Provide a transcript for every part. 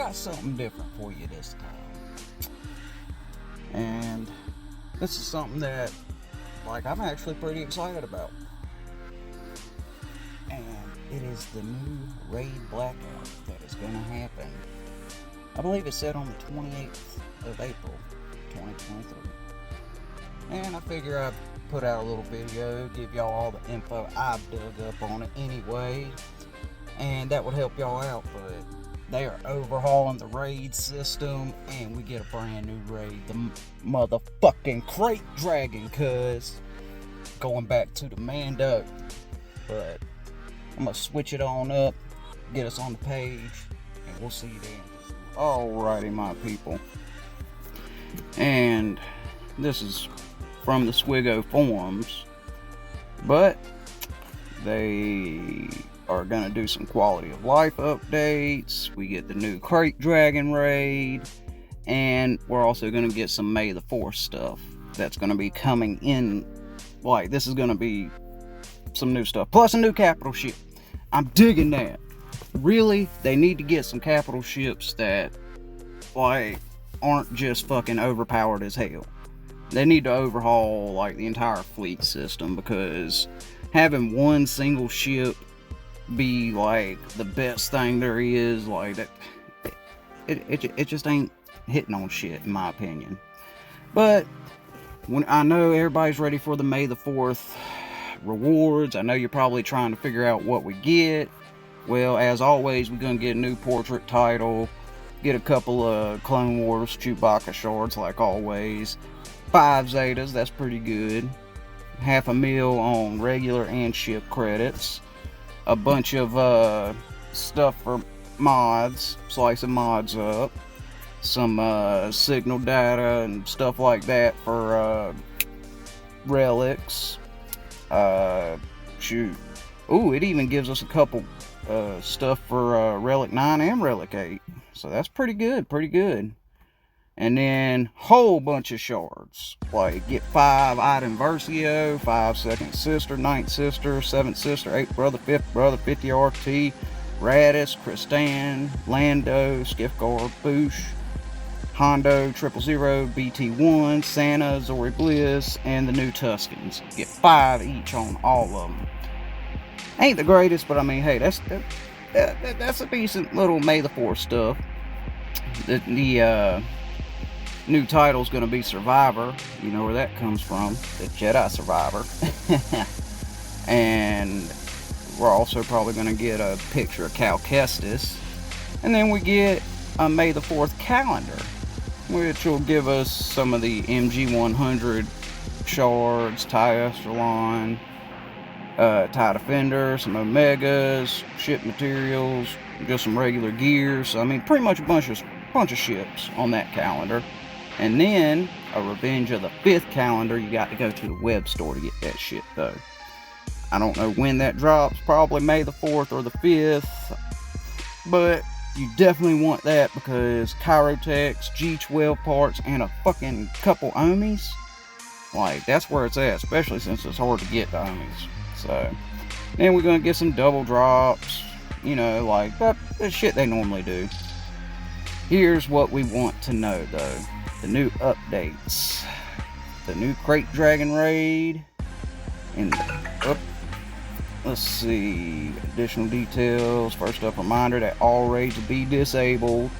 got something different for you this time. And this is something that, like, I'm actually pretty excited about. And it is the new raid blackout that is going to happen. I believe it's set on the 28th of April, 2023. And I figure I'd put out a little video, give y'all all the info I've dug up on it anyway. And that would help y'all out, but they are overhauling the raid system, and we get a brand new raid, the motherfucking Crate Dragon, cuz going back to the Mando. But I'm gonna switch it on up, get us on the page, and we'll see you then. Alrighty, my people, and this is from the Swgoh forums, but they are gonna do some quality of life updates. We get the new Crate Dragon raid, and we're also gonna get some May the 4th stuff that's gonna be coming in. Like, this is gonna be some new stuff, plus a new capital ship. I'm digging that. Really, they need to get some capital ships that, like, aren't just fucking overpowered as hell. They need to overhaul, like, the entire fleet system, because having one single ship be like the best thing there is, like, that, it just ain't hitting on shit, in my opinion. But when I know everybody's ready for the May the 4th rewards, I know you're probably trying to figure out what we get. Well, as always, we're gonna get a new portrait title, get a couple of Clone Wars Chewbacca shards like always, 5 Zetas, that's pretty good, $500,000 on regular and ship credits, a bunch of stuff for mods, slicing mods up, some signal data and stuff like that for relics. Shoot, ooh, it even gives us a couple stuff for Relic 9 and Relic 8, so that's pretty good. And then whole bunch of shards, like get 5 Item Versio, 5 Second Sister, 9th Sister, 7th Sister, 8th Brother, 5th Brother, 50 RT, Radis, Kristan, Lando, Skiffguard, Boosh, Hondo, 000, BT1, Santa, Zori Bliss, and the new Tuskens. Get 5 each on all of them. Ain't the greatest, but I mean, hey, that's a decent little May the 4th stuff. The new title's gonna be Survivor. You know where that comes from, the Jedi Survivor. And we're also probably gonna get a picture of Cal Kestis, and then we get a May the 4th calendar, which will give us some of the MG100 shards, TIE Echelon, TIE Defender, some Omegas, ship materials, just some regular gear. So I mean, pretty much a bunch of ships on that calendar. And then a Revenge of the 5th calendar. You got to go to the web store to get that shit though. I don't know when that drops, probably May the 4th or the 5th, but you definitely want that, because Kyrotechs, G12 parts, and a fucking couple Omis, like, that's where it's at, especially since it's hard to get the Omis. So then we're gonna get some double drops, you know, like that shit they normally do. Here's what we want to know though: the new updates, the new Crate Dragon raid, and let's see, additional details. First up, reminder that all raids will be disabled,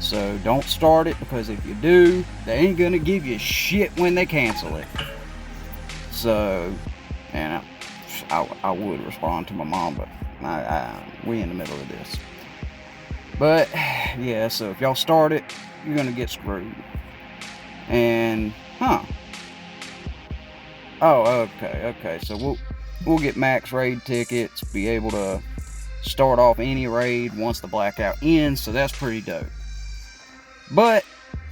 so don't start it, because if you do, they ain't gonna give you shit when they cancel it. So, and I would respond to my mom, but we in the middle of this. But yeah, so if y'all start it, you're gonna get screwed. And okay, so we'll get max raid tickets, be able to start off any raid once the blackout ends, so that's pretty dope.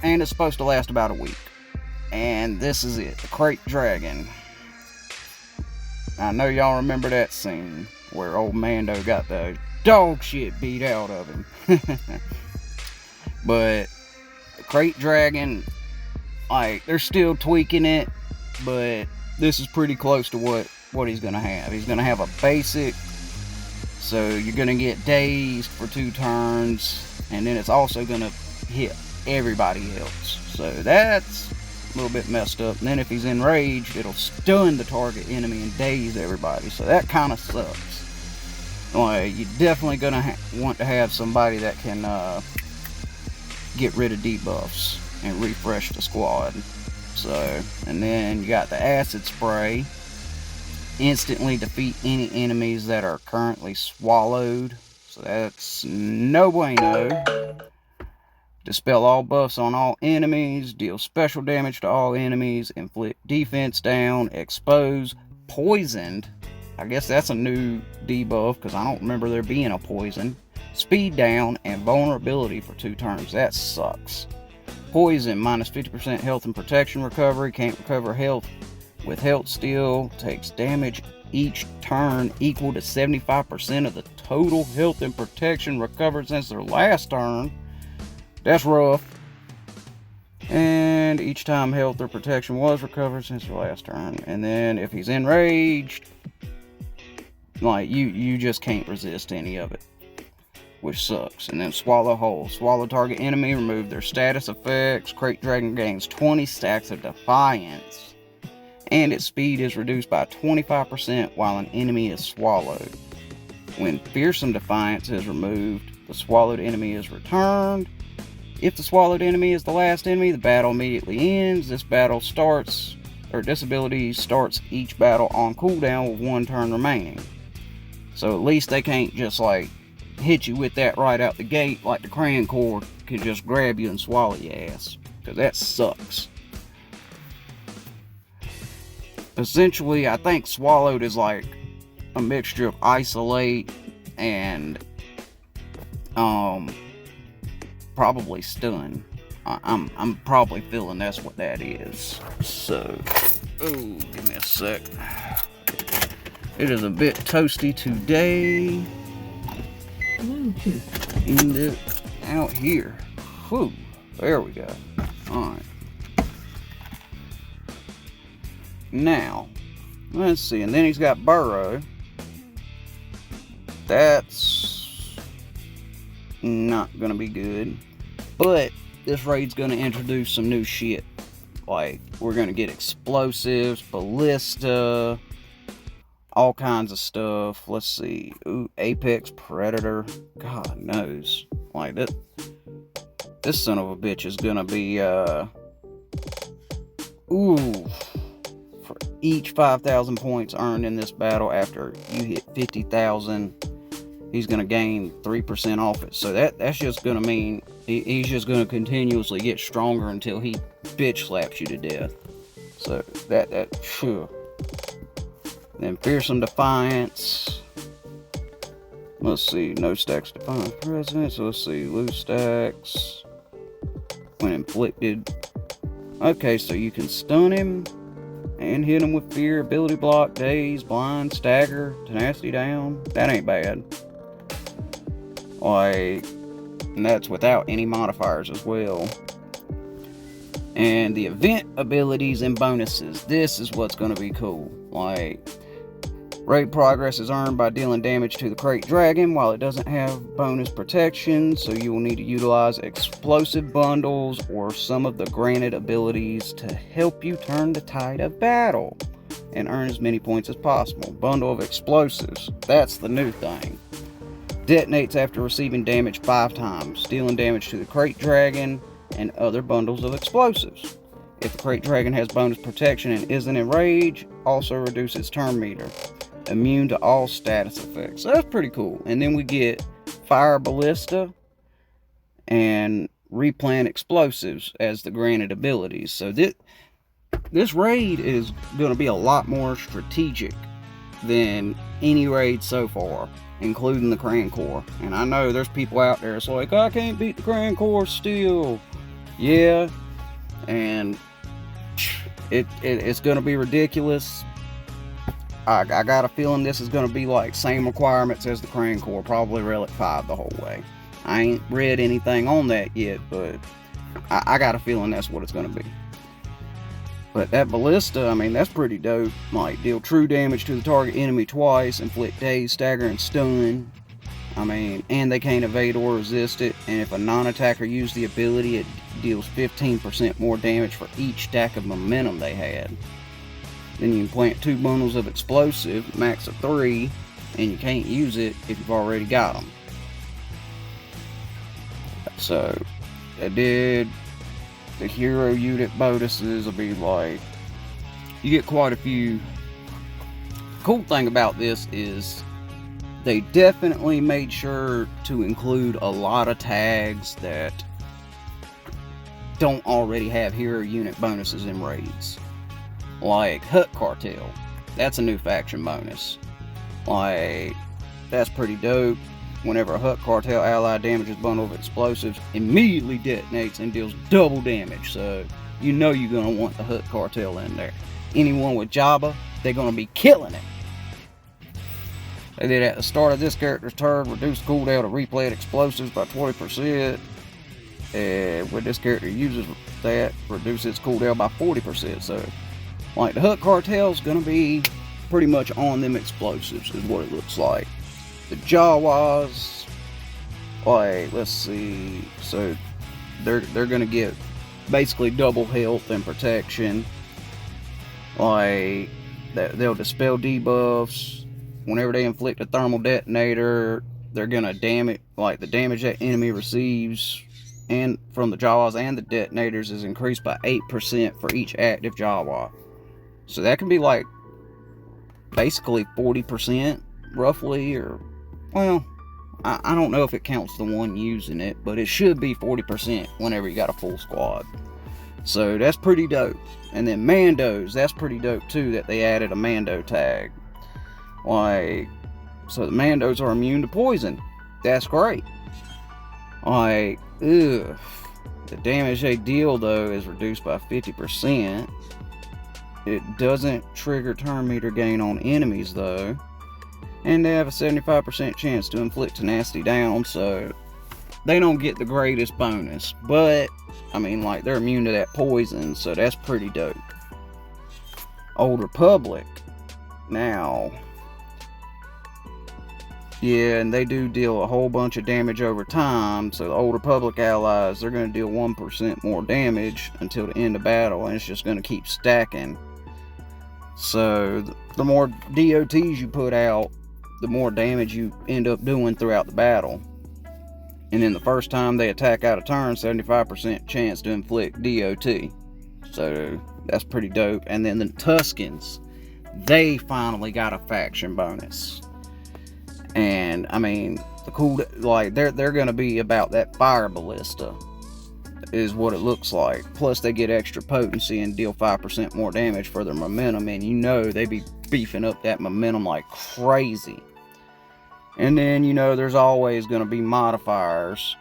And it's supposed to last about a week. And this is it, the Crate Dragon. I know y'all remember that scene where old Mando got the dog shit beat out of him. But the Crate Dragon, like, they're still tweaking it, but this is pretty close to what he's gonna have. He's gonna have a basic So you're going to get dazed for 2 turns, and then it's also going to hit everybody else. So that's a little bit messed up. And then if he's enraged, it'll stun the target enemy and daze everybody. So that kind of sucks. Like, you're definitely going to want to have somebody that can get rid of debuffs and refresh the squad. So, and then you got the acid spray. Instantly defeat any enemies that are currently swallowed. So that's no bueno. Dispel all buffs on all enemies. Deal special damage to all enemies. Inflict defense down. Expose. Poisoned. I guess that's a new debuff because I don't remember there being a poison. Speed down and vulnerability for 2 turns. That sucks. Poison, minus 50% health and protection recovery. Can't recover health with health steal. Takes damage each turn equal to 75% of the total health and protection recovered since their last turn. That's rough. And each time health or protection was recovered since their last turn. And then if he's enraged, like, you just can't resist any of it, which sucks. And then swallow whole. Swallow target enemy, remove their status effects. Crate Dragon gains 20 stacks of defiance, and its speed is reduced by 25% while an enemy is swallowed. When fearsome defiance is removed, the swallowed enemy is returned. If the swallowed enemy is the last enemy, the battle immediately ends. This ability starts each battle on cooldown with 1 turn remaining. So at least they can't just like hit you with that right out the gate like the Cran Core can just grab you and swallow your ass, because that sucks. Essentially, I think swallowed is like a mixture of isolate and probably stun. I'm probably feeling that's what that is. So, give me a sec. It is a bit toasty today. And it out here. Whew, there we go. Alright. Now, let's see. And then he's got Burrow. That's not going to be good. But this raid's going to introduce some new shit. Like, we're going to get explosives, ballista, all kinds of stuff. Let's see. Ooh, Apex Predator. God knows. Like, this son of a bitch is going to be, for each 5,000 points earned in this battle after you hit 50,000, he's going to gain 3% off it. So that's just going to mean he's just going to continuously get stronger until he bitch slaps you to death. So sure. Then Fearsome Defiance. Let's see. No stacks Defiance Presence. So let's see. Lose stacks when inflicted. Okay, so you can stun him and hit him with fear, ability block, daze, blind, stagger, tenacity down. That ain't bad. Like, and that's without any modifiers as well. And the event abilities and bonuses. This is what's going to be cool. Like, raid progress is earned by dealing damage to the Crate Dragon while it doesn't have bonus protection, so you will need to utilize explosive bundles or some of the granted abilities to help you turn the tide of battle and earn as many points as possible. Bundle of explosives. That's the new thing. Detonates after receiving damage 5 times, dealing damage to the Crate Dragon and other bundles of explosives. If the Crate Dragon has bonus protection and isn't enraged, also reduces turn meter. Immune to all status effects. So that's pretty cool. And then we get Fire Ballista and Replant Explosives as the granted abilities. So this raid is going to be a lot more strategic than any raid so far, including the Cran Core. And I know there's people out there that's like, I can't beat the Cran Core still. Yeah, and it's going to be ridiculous. I got a feeling this is going to be like same requirements as the Cran Core, probably Relic 5 the whole way. I ain't read anything on that yet, but I got a feeling that's what it's going to be. But that ballista, I mean, that's pretty dope. Like, deal true damage to the target enemy twice, inflict daze, stagger, and stun. I mean, and they can't evade or resist it. And if a non-attacker used the ability, it deals 15% more damage for each stack of momentum they had. Then you can plant 2 bundles of explosive, max of 3, and you can't use it if you've already got them. So, I did the hero unit bonuses will be like, you get quite a few. The cool thing about this is they definitely made sure to include a lot of tags that don't already have hero unit bonuses in raids. Like Hut Cartel, that's a new faction bonus. Like, that's pretty dope. Whenever a Hut Cartel ally damages bundle of explosives, immediately detonates and deals double damage. So you know you're going to want the Hut Cartel in there. Anyone with Jabba, they're going to be killing it. They did at the start of this character's turn, reduce cooldown to replayed explosives by 20%. And when this character uses that, reduce its cooldown by 40%. So, like, the Hut Cartel's going to be pretty much on them explosives, is what it looks like. The Jawas, like, let's see, so they're gonna get basically double health and protection. Like, they'll dispel debuffs. Whenever they inflict a thermal detonator, they're gonna damage, like, the damage that enemy receives and from the Jawas and the detonators is increased by 8% for each active Jawa. So that can be like basically 40% roughly, or, well, I don't know if it counts the one using it, but it should be 40% whenever you got a full squad. So that's pretty dope. And then Mandos, that's pretty dope too, that they added a Mando tag. Like, so the Mandos are immune to poison. That's great. Like, ugh. The damage they deal though is reduced by 50%. It doesn't trigger turn meter gain on enemies though. And they have a 75% chance to inflict tenacity down, so they don't get the greatest bonus. But, I mean, like, they're immune to that poison, so that's pretty dope. Old Republic. Now, yeah, and they do deal a whole bunch of damage over time, so the Old Republic allies, they're going to deal 1% more damage until the end of battle, and it's just going to keep stacking. So, the more DOTs you put out, the more damage you end up doing throughout the battle. And then the first time they attack out of turn, 75% chance to inflict DOT. So that's pretty dope. And then the Tuskens, they finally got a faction bonus. And I mean, the cool, like, they're gonna be about that fire ballista, is what it looks like. Plus they get extra potency and deal 5% more damage for their momentum, and you know they be beefing up that momentum like crazy. And then, you know, there's always going to be modifiers.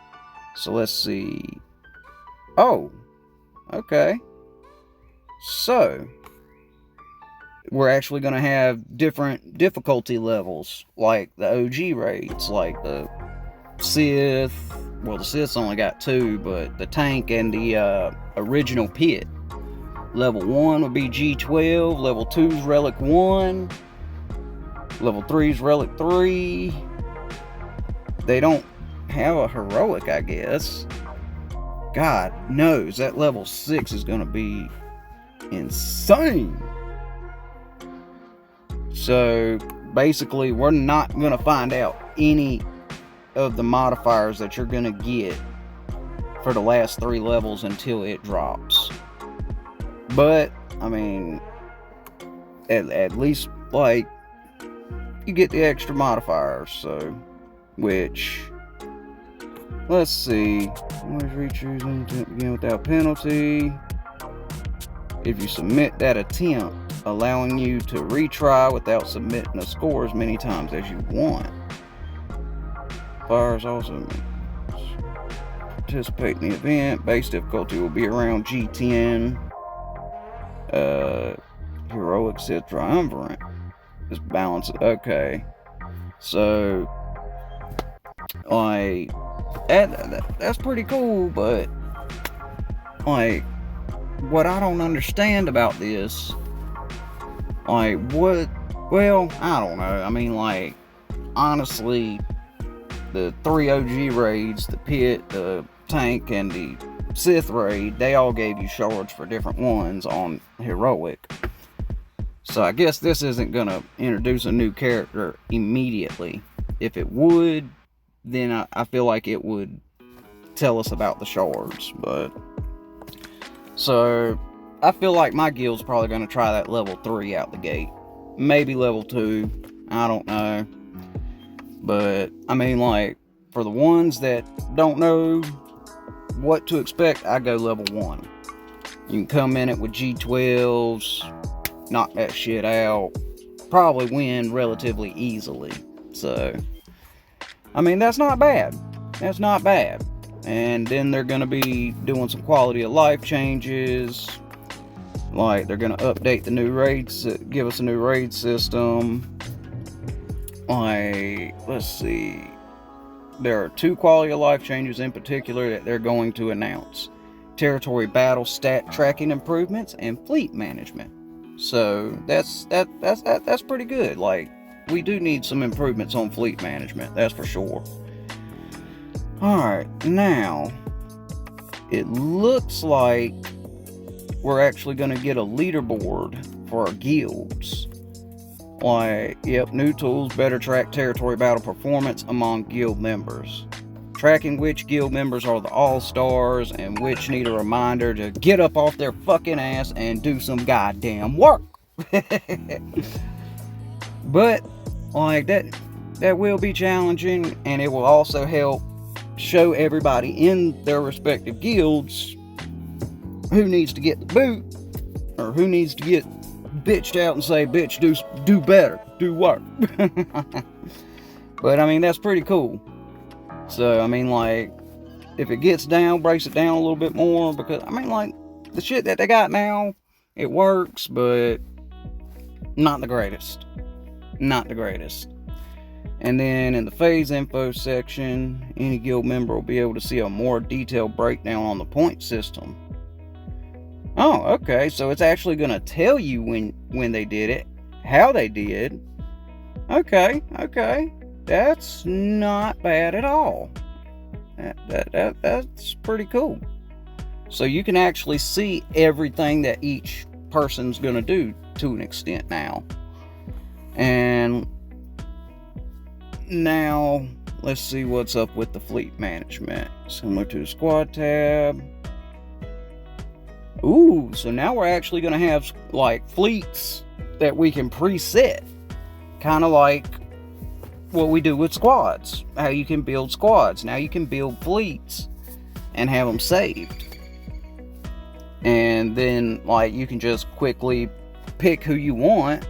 So let's see. Oh, okay. So, we're actually going to have different difficulty levels, like the OG raids, like the Sith. Well, the Sith's only got 2, but the tank and the original pit. Level 1 would be G12, level 2's Relic 1, level 3's Relic 3. They don't have a heroic, I guess. God knows, that level 6 is going to be insane. So, basically, we're not going to find out any of the modifiers that you're going to get for the last 3 levels until it drops. But, I mean, at least, like, you get the extra modifiers, so, which, let's see, always re-choose an attempt again without penalty. If you submit that attempt, allowing you to retry without submitting a score as many times as you want. Fires also participate in the event. Base difficulty will be around G10. Heroic Sith Triumvirate. Just balance it. Okay. So, like, that's pretty cool, but, like, what I don't understand about this, like, what, well, I don't know. I mean, like, honestly, the 3 OG raids, the Pit, the Tank, and the Sith raid, they all gave you shards for different ones on Heroic. So I guess this isn't gonna introduce a new character immediately. If it would, then I feel like it would tell us about the shards. But so I feel like my guild's probably gonna try that level 3 out the gate. Maybe level 2. I don't know. But I mean, like, for the ones that don't know what to expect, I go level 1. You can come in it with G12s, knock that shit out, probably win relatively easily. So, I mean, that's not bad. That's not bad. And then they're going to be doing some quality of life changes. Like, they're going to update the new raids, give us a new raid system. Like, let's see. There are 2 quality of life changes in particular that they're going to announce: territory battle stat tracking improvements and fleet management. So that's pretty good. Like, we do need some improvements on fleet management, that's for sure. Alright, now it looks like we're actually going to get a leaderboard for our guilds. Like, yep, new tools better track territory battle performance among guild members. Tracking which guild members are the all-stars and which need a reminder to get up off their fucking ass and do some goddamn work. But, like, that will be challenging, and it will also help show everybody in their respective guilds who needs to get the boot, or who needs to get bitched out and say, bitch, do better, do work. But I mean, that's pretty cool. So I mean, like, if it gets down, breaks it down a little bit more, because I mean, like, the shit that they got now, it works, but not the greatest. Not the greatest. And then in the phase info section, any guild member will be able to see a more detailed breakdown on the point system. Oh, okay, so it's actually going to tell you when they did it, how they did. Okay, that's not bad at all. That's pretty cool. So you can actually see everything that each person's going to do to an extent now. And now, let's see what's up with the fleet management. Similar to the squad tab. Ooh, so now we're actually going to have, like, fleets that we can preset. Kind of like what we do with squads. How you can build squads. Now you can build fleets and have them saved. And then, like, you can just quickly pick who you want.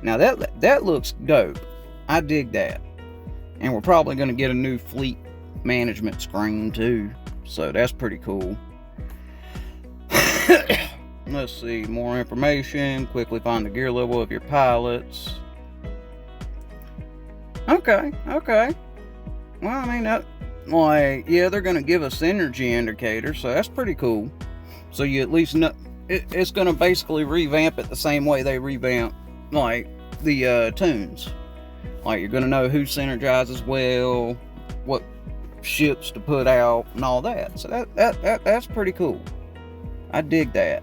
Now that looks dope. I dig that. And we're probably going to get a new fleet management screen too. So that's pretty cool. Let's see, more information. Quickly find the gear level of your pilots. Okay. Well, I mean, like, yeah, they're going to give us energy indicators, so that's pretty cool. So you at least know, it's going to basically revamp it the same way they revamp, like, the tunes. Like, you're going to know who synergizes well, what ships to put out, and all that. So that's pretty cool. I dig that.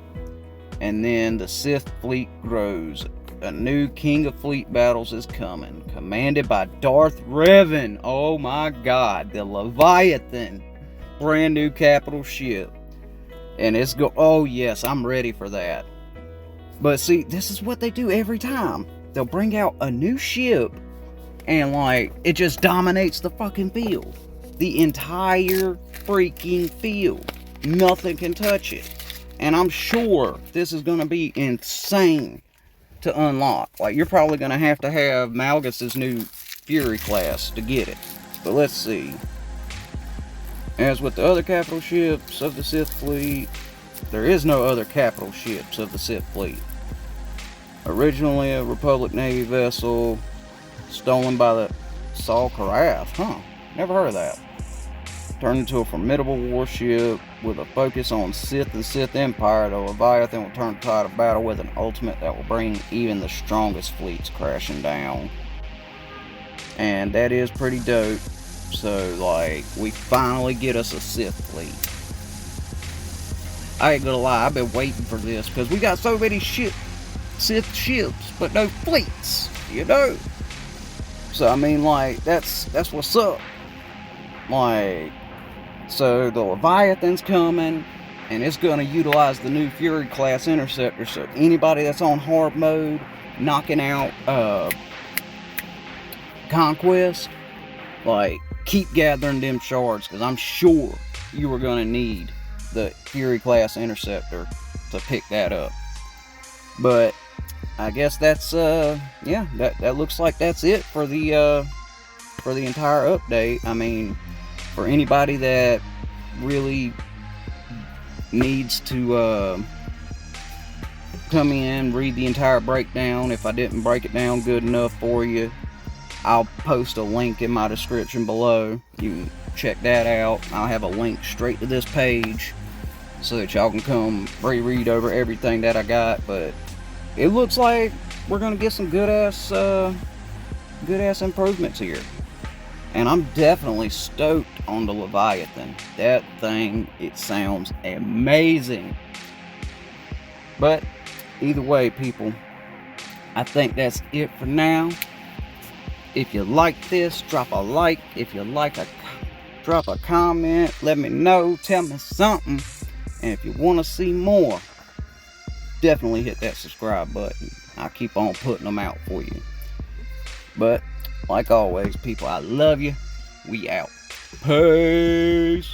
And then the Sith fleet grows. A new King of Fleet battles is coming, commanded by Darth Revan. Oh my god, the Leviathan. Brand new capital ship. And it's oh yes, I'm ready for that. But see, this is what they do every time. They'll bring out a new ship, and like, it just dominates the fucking field. The entire freaking field. Nothing can touch it. And I'm sure this is going to be insane to unlock. Like, you're probably going to have Malgus's new Fury class to get it. But let's see. As with the other capital ships of the Sith fleet, there is no other capital ships of the Sith fleet. Originally a Republic Navy vessel, stolen by the Saul Karath. Huh, never heard of that. Turned into a formidable warship with a focus on Sith and Sith Empire, the Leviathan will turn the tide of battle with an ultimate that will bring even the strongest fleets crashing down. And that is pretty dope. So, like, we finally get us a Sith fleet. I ain't gonna lie, I've been waiting for this because we got so many Sith ships, but no fleets, you know? So, I mean, like, that's what's up. Like, so the Leviathan's coming, and it's gonna utilize the new Fury class interceptor. So anybody that's on hard mode, knocking out Conquest, like, keep gathering them shards, because I'm sure you are going to need the Fury class interceptor to pick that up. But I guess that's yeah, that looks like that's it for the entire update. I mean, for anybody that really needs to come in, read the entire breakdown, if I didn't break it down good enough for you, I'll post a link in my description below. You can check that out. I'll have a link straight to this page so that y'all can come reread over everything that I got. But it looks like we're gonna get some good ass improvements here, and I'm definitely stoked on the Leviathan. That thing, it sounds amazing. But either way, people, I think that's it for now. If you like this, drop a like. If you like drop a comment. Let me know. Tell me something. And if you want to see more, definitely hit that subscribe button. I'll keep on putting them out for you. But like always, people, I love you. We out. Peace.